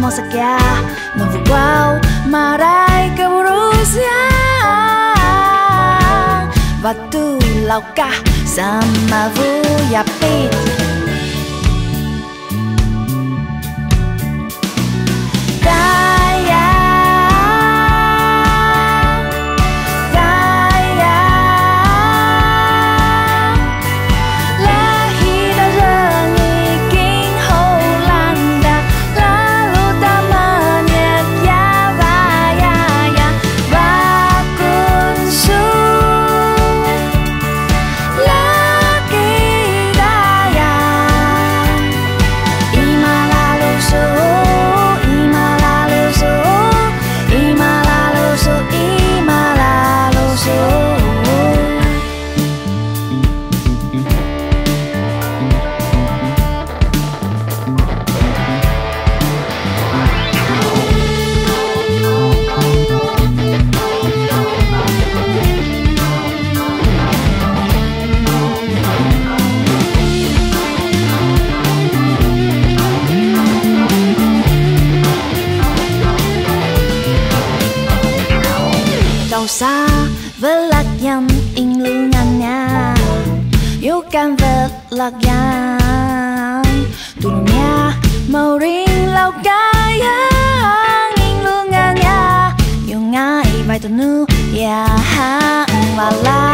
một sắc ya mà vừa wow mà đây cái Borussia và tu lau cả sama vui apit xa với lạc nhầm in lưu ngàn nhà yêu can về lạc nhầm tụi nhà màu riêng lau cái in lưu ngàn nhà yêu ngay vài tuần nữa và la